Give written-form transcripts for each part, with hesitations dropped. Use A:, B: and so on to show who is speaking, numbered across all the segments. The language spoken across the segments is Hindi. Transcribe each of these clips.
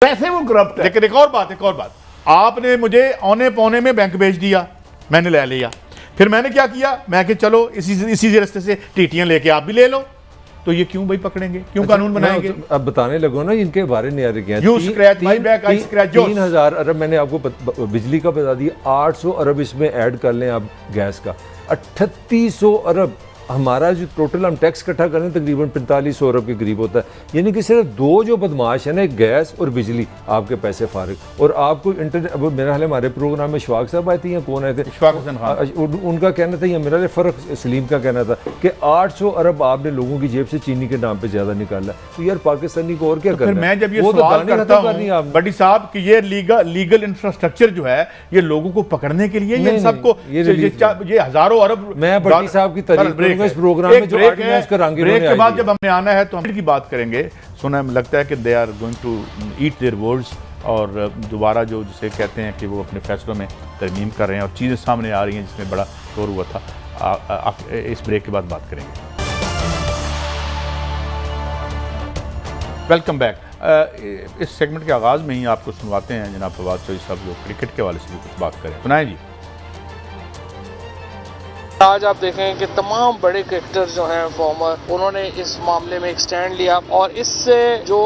A: पैसे वो करप्ट है।
B: लेकिन एक और बात, आपने मुझे औने पौने में बैंक भेज दिया, मैंने ले लिया। फिर मैंने क्या किया, मैं कि चलो इसी रास्ते से टीटियां लेके आप भी ले लो। तो ये क्यों भाई पकड़ेंगे, क्यों कानून बनाएंगे?
C: अब बताने लगो ना, इनके बारे नहीं आ रहे।
B: You scratch my back, I scratch yours.
C: 3000 अरब मैंने आपको बिजली का बता दिया, 800 अरब इसमें ऐड कर लें आप गैस का, 3800 अरब हमारा जो टोटल हम टैक्स इकट्ठा करें तकरीबन 4500 अरब के करीब होता है। यानी कि सिर्फ दो जो बदमाश है ना, गैस और बिजली, आपके पैसे फारिग। और आपको इंटरनेट, अब मेरा हाल हमारे प्रोग्राम में शवाक साहब आए थे या कौन आए थे, उनका कहना था, या मेरा फ़र्क सलीम का कहना था कि 800 अरब आपने लोगों की जेब से चीनी के नाम पर ज़्यादा निकाला। तो यार पाकिस्तानी को और क्या करना है?
B: मैं जब ये सवाल करता हूं बड़ी साहब कि ये लीगल इंफ्रास्ट्रक्चर जो है ये लोगों को पकड़ने के लिए, ये सबको ये हजारों अरब।
C: मैं बड़ी साहब की तारीफ इस प्रोग्राम में जो आर्डिनेंस का रंग
B: ब्रेक के बाद जब हमने आना है तो हम की बात करेंगे। सुना लगता है कि they are going to eat their words और दोबारा जो जिसे कहते हैं कि वो अपने फैसलों में तरमीम कर रहे हैं और चीज़ें सामने आ रही हैं जिसमें बड़ा शोर हुआ था। इस ब्रेक के बाद बात करेंगे। Welcome back. इस सेगमेंट के आगाज़ में ही आपको सुनवाते हैं जनाब फवाद चौधरी साहब जो क्रिकेट के हवाले से भी कुछ बात करें। सुनाएं जी।
D: आज आप देखें कि तमाम बड़े क्रिकेटर्स जो हैं फॉर्मर, उन्होंने इस मामले में एक स्टैंड लिया और इससे जो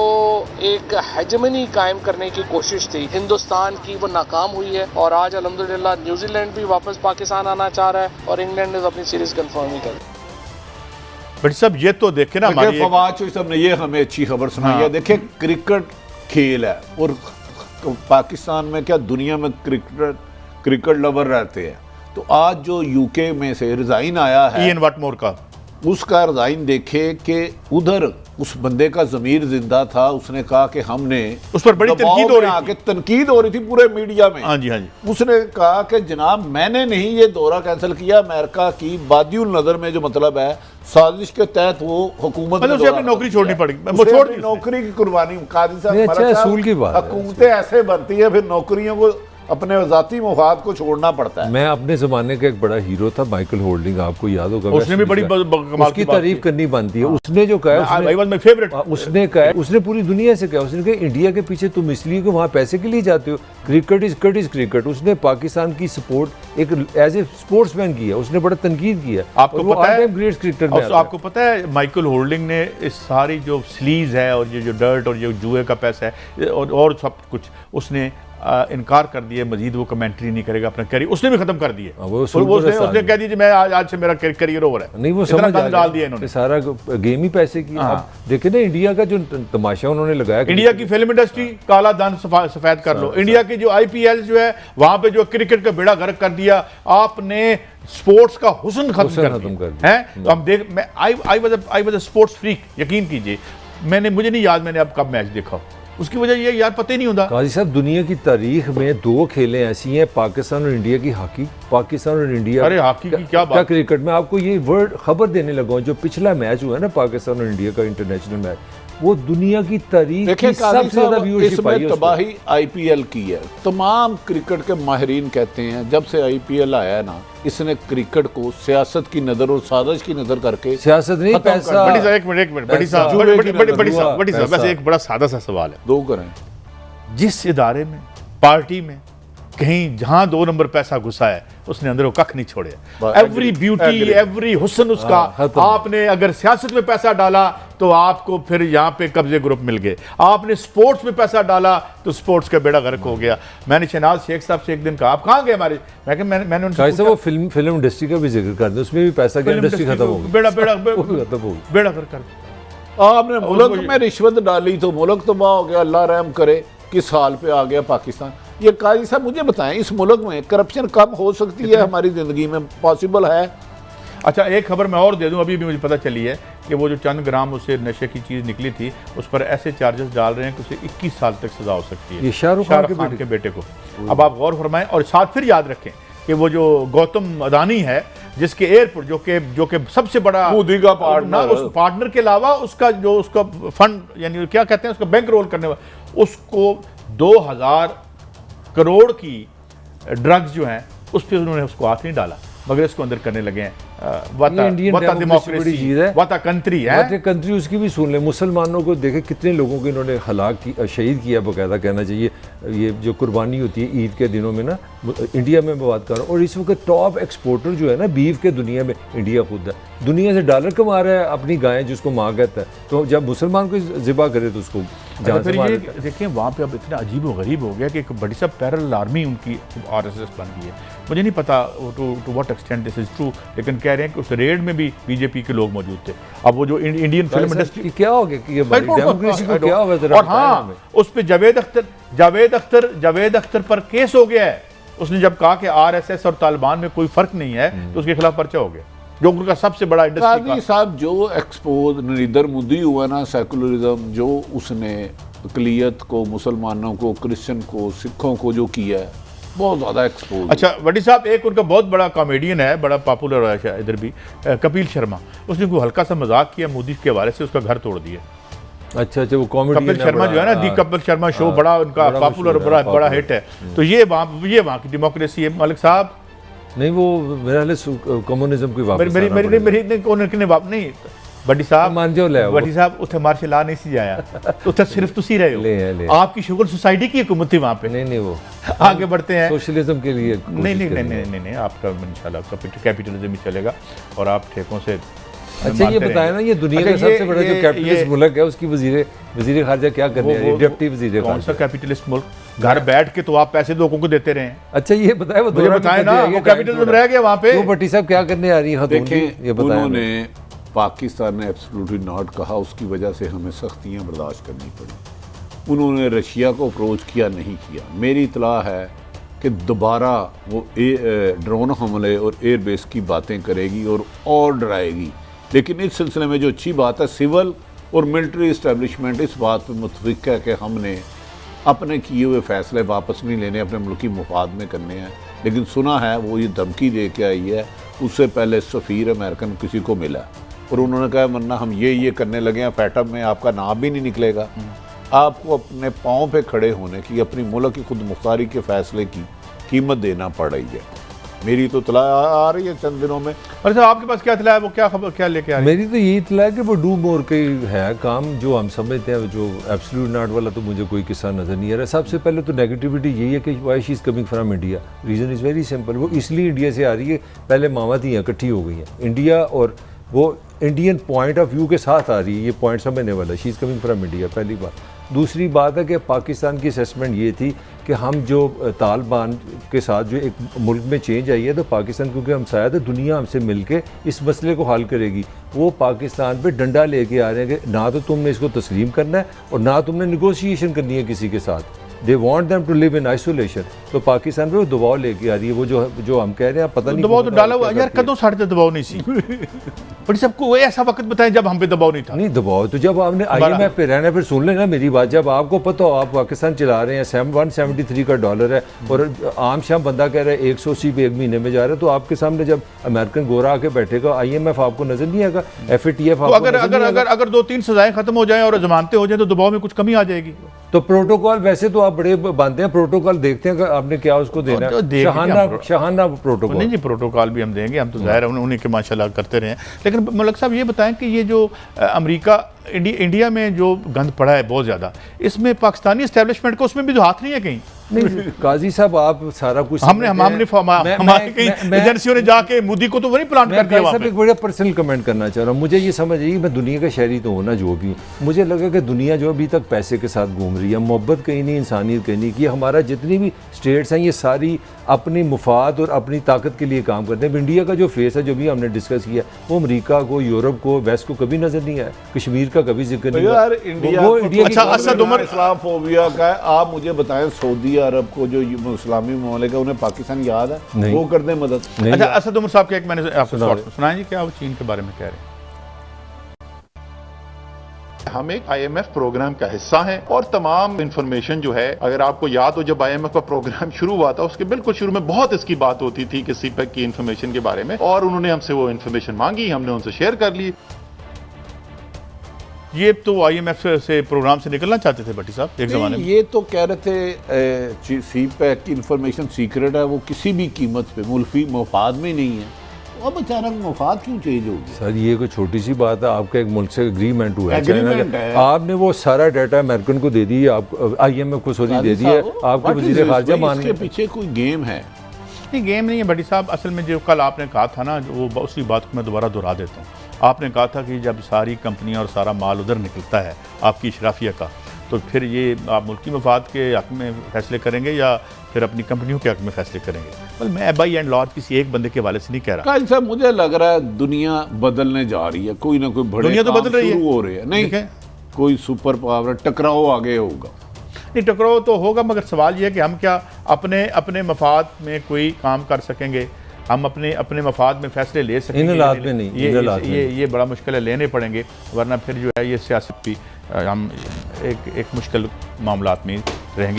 D: एक हेजेमनी कायम करने की कोशिश थी हिंदुस्तान की, वो नाकाम हुई है। और आज अल्हम्दुलिल्लाह न्यूजीलैंड भी वापस पाकिस्तान आना चाह रहा है और इंग्लैंड ने अपनी सीरीज कंफर्म ही कर।
B: बट सब ये तो देखे ना,
A: फवाद चौधरी साहब ने ये हमें अच्छी खबर सुनाई है। देखिए क्रिकेट खेल है और पाकिस्तान में क्या दुनिया में क्रिकेट लवर रहते हैं। तो आज जो यूके में से रिजाइन आया है
B: इयन वटमोर का,
A: उसका रिजाइन देखे कि उधर उस बंदे का ज़मीर जिंदा था। उसने कहा कि हमने
B: उस पर बड़ी तनकीद
A: हो रही थी पूरे मीडिया में।
B: हाँ जी, हाँ जी।
A: उसने कहा कि जनाब मैंने नहीं ये दौरा कैंसिल किया, अमेरिका की बादियुल नजर में जो मतलब है साजिश के तहत वो हुकूमत
B: ने अपनी नौकरी छोड़नी पड़ी,
A: नौकरी की कुर्बानी। काजी साहब, हुकूमतें ऐसे बनती है फिर नौकरियों को अपने ज़ाती मुफाद को छोड़ना पड़ता है।
C: मैं अपने ज़माने का एक बड़ा हीरो था माइकल होल्डिंग, आपको याद होगा,
B: उसने भी बड़ी कमाल
C: की तारीफ करनी बनती है। उसने जो कहा, उसने कहा, उसने पूरी दुनिया से कहा, उसने कहा इंडिया के पीछे तुम इसलिए कि वहाँ पैसे के लिए जाते हो, क्रिकेट इज क्रिकेट। उसने पाकिस्तान की सपोर्ट एक एज ए स्पोर्ट्समैन की है, उसने बड़ा तनकीद किया।
B: आपको पता है
C: ग्रेट क्रिकेटर में
B: आपको पता है माइकल होल्डिंग ने इस सारी जो स्लीज है और ये जो डर्ट और ये जुए का पैसा है और सब कुछ उसने इनकार कर दिया, मजीद वो कमेंट्री नहीं करेगा अपना करियर, उसने भी खत्म कर दिया। उसने कह दिया मैं आज से मेरा करियर ओवर है।
C: नहीं, वो समझ
B: डाल दिया इन्होंने,
C: सारा गेम ही पैसे की। हाँ। देखे ना इंडिया का जो तमाशा उन्होंने लगाया,
B: इंडिया की फिल्म इंडस्ट्री काला धन सफेद कर लो। इंडिया की जो IPL जो है वहां पे जो क्रिकेट का बेड़ा गर्क कर दिया आपने, स्पोर्ट्स का हुस्न खत्म कर दिया। हम देख, मैं I was a sports freak, यकीन कीजिए। मुझे नहीं याद मैंने अब कब मैच देखा, उसकी वजह ये यार पता ही नहीं होता।
C: काजी साहब, दुनिया की तारीख में दो खेलें ऐसी हैं, पाकिस्तान और इंडिया की हॉकी, पाकिस्तान और इंडिया।
B: अरे हॉकी की क्या बात,
C: क्रिकेट में आपको ये वर्ल्ड खबर देने लगा हूं, जो पिछला मैच हुआ है ना पाकिस्तान और इंडिया का इंटरनेशनल मैच, वो दुनिया की तारीख की सबसे ज्यादा व्यूअरशिप आई है।
A: तबाही IPL की है। तमाम क्रिकेट के माहिरीन कहते हैं जब से IPL आया है ना, इसने क्रिकेट को सियासत की नजर और साजिश की नजर करके,
C: सियासत नहीं पैसा।
B: एक मिनट बड़ी साहब, वैसे एक बड़ा सादा सा सवाल है,
A: दो करें।
B: जिस इदारे में, पार्टी में कहीं जहां 2 नंबर पैसा घुसा है उसने अंदर वो कख नहीं छोड़े। एवरी ब्यूटी, एवरी हुस्न उसका, आपने अगर सियासत में पैसा डाला तो आपको फिर यहाँ पे कब्जे ग्रुप मिल गए। आपने स्पोर्ट्स में पैसा डाला तो स्पोर्ट्स का बेड़ा गर्क हो गया। मैंने शहनाज शेख साहब से एक दिन कहा आप कहाँ गए हमारे, मैंने उनसे
C: वो फिल्म इंडस्ट्री का भी जिक्र कर दिया, उसमें भी पैसा की इंडस्ट्री खत्म हो गई,
B: बेड़ा गर्क कर।
A: आपने मुल्क में रिश्वत डाली तो मुल्क तबाह हो गया, अल्लाह रहम करे। किस हाल पे आ गया पाकिस्तान। ये काजी साहब मुझे बताएं, इस मुल्क में करप्शन कब हो सकती है, हमारी ज़िंदगी में पॉसिबल है?
B: अच्छा, एक खबर मैं और दे दूं, अभी भी मुझे पता चली है कि वो जो चंद ग्राम उससे नशे की चीज़ निकली थी उस पर ऐसे चार्जेस डाल रहे हैं कि उसे 21 साल तक सजा हो सकती है,
C: ये शाहरुख खान के बेटे
B: को। अब आप गौर फरमाएं और साथ फिर याद रखें कि वो जो गौतम अदानी है जिसके एयरपोर्ट जो कि सबसे बड़ा
A: पार्टनर,
B: उस पार्टनर के अलावा उसका जो उसका फंड यानी क्या कहते हैं उसका बैंक रोल करने वाला, उसको 2000 करोड़ की ड्रग्स जो हैं उस पर उन्होंने उसको हाथ नहीं डाला, मगर इसको अंदर करने लगे हैं।
C: इंडियन डेमोक्रेसी बड़ी चीज़ है,
B: व्हाट अ कंट्री है।
C: व्हाट अ कंट्री, उसकी भी सुन लें। मुसलमानों को देखे कितने लोगों को इन्होंने शहीद किया, बाकायदा कहना चाहिए। ये जो कुर्बानी होती है ईद के दिनों में ना, इंडिया में मैं बात कर रहा हूँ। और इस वक्त टॉप एक्सपोर्टर जो है ना बीफ के दुनिया में, इंडिया खुद है। दुनिया से डॉलर कमा रहा है अपनी गायें जिसको माँ कहता है, तो जब मुसलमान को ज़िबा करे तो उसको जान से मार देता है।
B: देखिए वहाँ पे अब इतना अजीब व गरीब हो गया कि एक बड़ी सा पैरेलल आर्मी उनकी आरएसएस बन गई है। मुझे नहीं पता to what extent this is true, लेकिन कह रहे हैं कि उस रेड में भी बीजेपी के लोग मौजूद थे। अब वो जो इंडियन फिल्म इंडस्ट्री,
C: क्या हो गया कि ये डेमोक्रेसी को क्या होगा जरा।
B: और हाँ, उस पे जावेद अख्तर पर केस हो गया है। उसने जब कहा कि आरएसएस और तालिबान में कोई फर्क नहीं है तो उसके खिलाफ पर्चा हो गया, जो उनका सबसे बड़ा इंडस्ट्री का।
A: साहब जो एक्सपोज नरेंद्र मोदी हुआ ना, सेकुलरिज्म जो उसने अकलियत को, मुसलमानों को, क्रिश्चियन को, सिखों को जो किया है, बहुत ज़्यादा एक्सपोज।
B: अच्छा वड्डी साहब, एक उनका बहुत बड़ा कॉमेडियन है, बड़ा पॉपुलर है इधर भी, कपिल शर्मा। उसने कोई हल्का सा मजाक किया मोदी के हवाले से, उसका घर तोड़ दिया।
C: अच्छा वो कॉमेडी
B: कपिल शर्मा जो है ना, दी कपिल शर्मा शो बड़ा उनका पॉपुलर, बड़ा हिट है। तो ये वहाँ की डेमोक्रेसी है मलिक साहब।
C: नहीं वो मेरा कम्युनिज्म की वापस
B: मेरी नहीं बड्डी साहब
C: मान जो ले
B: बड्डी साहब उथे मार्शल ला नहीं सी जाया, उथे सिर्फ तुसी रहे हो।
C: ले।
B: आपकी शुगर सोसाइटी की हुकूमत थी वहाँ पे।
C: नहीं वो
B: आगे बढ़ते हैं
C: सोशलिज्म के लिए।
B: नहीं आपका इंशाल्लाह कैपिटलिज्म ही चलेगा और आप ठेकों से।
C: अच्छा ये बताया ना, ये दुनिया का सबसे बड़ा जो कैपिटलिस्ट मुल्क है उसकी वजीर खारजा क्या कर रहे हैं? डिप्टी वजीर
B: कौन सा कैपिटलिस्ट मुल्क? घर बैठ के तो आप पैसे लोगों को देते रहे।
C: अच्छा ये बताया, वो
B: बताया ना, वो कैपिटलिज्म रह गया वहाँ पे।
C: वो भट्टी साहब क्या करने आ रही है?
A: देखें, उन्होंने पाकिस्तान ने एब्सोल्युटली नॉट कहा, उसकी वजह से हमें सख्तियाँ बर्दाश्त करनी पड़ी। उन्होंने रशिया को अप्रोच किया, नहीं किया। मेरी इतला है कि दोबारा वो ड्रोन हमले और एयरबेस की बातें करेगी और डराएगी। लेकिन इस सिलसिले में जो अच्छी बात है, सिविल और मिलिट्री इस्टेब्लिशमेंट इस बात पर मुतफिक है कि हमने अपने किए हुए फैसले वापस नहीं लेने, अपने मुल्की मुफाद में करने हैं। लेकिन सुना है वो ये धमकी दे के आई है, उससे पहले सफ़ीर अमेरिकन किसी को मिला और उन्होंने कहा वरना हम ये करने लगे हैं, फैटम में आपका नाम भी नहीं निकलेगा। आपको अपने पाँव पे खड़े होने की, अपनी मुल्क की खुद मुख्तारी के फैसले की कीमत देना पड़ रही है। मेरी तो इतला आ रही है चंद दिनों में।
B: और साहब आपके पास क्या इतला है? वो क्या खबर क्या लेके आ रही है?
C: मेरी तो यही इतला है कि वो डू मोर के है काम जो हम समझते हैं, जो एब्सोल्यूट नॉट वाला तो मुझे कोई किस्सा नज़र नहीं आ रहा। सबसे पहले तो नेगेटिविटी यही है कि why she is coming from India. Reason is very simple, वो इसलिए इंडिया से आ रही है, पहले मामा थी इकट्ठी हो गई हैं इंडिया, और वो इंडियन पॉइंट ऑफ व्यू के साथ आ रही है। ये पॉइंट समझने वाला, she is coming from India, पहली बात। दूसरी बात है कि पाकिस्तान की असेसमेंट ये थी कि हम जो तालिबान के साथ जो एक मुल्क में चेंज आई है, तो पाकिस्तान क्योंकि हम शायद दुनिया हमसे मिलके इस मसले को हल करेगी। वो पाकिस्तान पे डंडा लेके आ रहे हैं कि ना तो तुमने इसको तस्लीम करना है और ना तुमने निगोशिएशन करनी है किसी के साथ। They want them to live in isolation. तो पाकिस्तान पे वो दबाव लेके आ रही है। वो जो हम कह रहे हैं, पता नहीं
B: दबाव तो डाला हुआ यार, कदों साढ़े तो दबाव नहीं सी पर सबको ऐसा वक्त बताएं जब हम पे दबाव नहीं था।
C: नहीं दबाव तो जब आपने IMF पे रहना, फिर सुन लेना मेरी बात, जब आपको पता हो आप पाकिस्तान चला रहे हैं, 173 का डॉलर है और आम शाम बंदा कह रहा है 180 पे एक महीने में जा रहा है, तो आपके सामने जब अमेरिकन गोरा आके बैठेगा, IMF आपको नजर नहीं आएगा, FATF
B: अगर 2-3 सजाएं खत्म हो जाएं और जमानतें हो जाएं तो दबाव में कुछ कमी आ जाएगी।
C: तो प्रोटोकॉल वैसे तो आप बड़े बांधते हैं, प्रोटोकॉल देखते हैं कि आपने क्या उसको देना है, शहाना प्रोटोकॉल।
B: नहीं जी, प्रोटोकॉल भी हम देंगे, हम तो जाहिर है उन्हीं के माशाल्लाह करते रहे हैं। लेकिन मलिक साहब ये बताएं कि ये जो अमेरिका इंडिया में जो गंद पड़ा है बहुत ज़्यादा, इसमें पाकिस्तानी एस्टेब्लिशमेंट को उसमें भी तो हाथ नहीं है कहीं?
C: नहीं काजी साहब, आप सारा कुछ
B: हमने हमारी कई एजेंसियों ने जाके मोदी को तो वही प्लांट कर दिया।
C: एक बड़ा पर्सनल कमेंट करना चाह रहा हूँ। मुझे ये समझ आई, मैं दुनिया का शहरी तो होना जो भी हूँ, मुझे लगा कि दुनिया जो अभी तक पैसे के साथ घूम रही है, मोहब्बत कहीं नहीं, इंसानियत कहीं नहीं, कि हमारा जितनी भी स्टेट्स हैं ये सारी अपनी मुफाद और अपनी ताकत के लिए काम करते हैं। इंडिया का जो फेस है, जो भी हमने डिस्कस किया, वो अमेरिका को, यूरोप को, वेस्ट को कभी नजर नहीं आया। कश्मीर का कभी जिक्र नहीं
A: यार, इंडिया
B: अच्छा असद उमर
A: इस्लामोफोबिया का है। आप मुझे बताएं, सऊदी अरब को जो इस्लामी मामले का, उन्हें पाकिस्तान याद है? वो कर दें मदद।
B: अच्छा असद उमर साहब के एक मैंने आपको सुनाया जी, क्या वो चीन के बारे में कह रहे हैं?
E: हम एक IMF प्रोग्राम का हिस्सा हैं और तमाम इंफॉर्मेशन जो है, अगर आपको याद हो, जब IMF का प्रोग्राम शुरू हुआ था, उसके बिल्कुल शुरू में बहुत इसकी बात होती थी कि CPEC की इंफॉर्मेशन के बारे में, और उन्होंने हमसे वो इंफॉर्मेशन मांगी, हमने उनसे शेयर कर ली।
B: ये तो IMF से प्रोग्राम से निकलना चाहते थे भट्टी साहब एक ज़माने में।
A: ये तो कह रहे थे CPEC की इंफॉर्मेशन सीक्रेट है, वो किसी भी कीमत पे मुल्की मफाद में नहीं है, अब बेचारा का मफाद क्यों चेंज हो गया?
C: सर ये कोई छोटी सी बात है, आपका एक मुल्क से एग्रीमेंट हुआ है चाइना
A: Agreement
C: का,
A: है।
C: आपने वो सारा डाटा अमेरिकन को दे दी, आप IMF को सॉरी दे दिया, आपके वजीर खारजा मान
A: इसके
C: गए।
A: पीछे कोई गेम है?
B: नहीं, गेम नहीं है भट्टी साहब। असल में जो कल आपने कहा था ना, वो उसी बात को मैं दोबारा दोहरा देता हूँ। आपने कहा था कि जब सारी कंपनियां और सारा माल उधर निकलता है आपकी इशराफिया का, तो फिर ये आप मुल्की मफाद के हक में फैसले करेंगे या फिर अपनी कंपनियों के हक में फैसले करेंगे? well, मैं बाई एंड लॉर्ड किसी एक बंदे के हवाले से नहीं कह रहा।
A: काजी साहब, मुझे लग रहा है दुनिया बदलने जा रही है, कोई ना कोई बड़े
B: दुनिया तो
A: काम
B: बदल रही है।
A: शुरू हो रहे हैं। नहीं,
B: देखें।
A: कोई सुपर पावर टकराव आगे होगा।
B: नहीं, टकराव तो होगा, मगर सवाल ये है कि हम क्या अपने अपने मफाद में कोई काम कर सकेंगे? हम अपने अपने मफाद में फैसले ले सकेंगे?
C: इन हालात में नहीं, इन हालात में
B: ये बड़ा मुश्किल है, लेने पड़ेंगे, वरना फिर जो है ये सियासत भी हम एक मुश्किल मामलात में रहेंगे।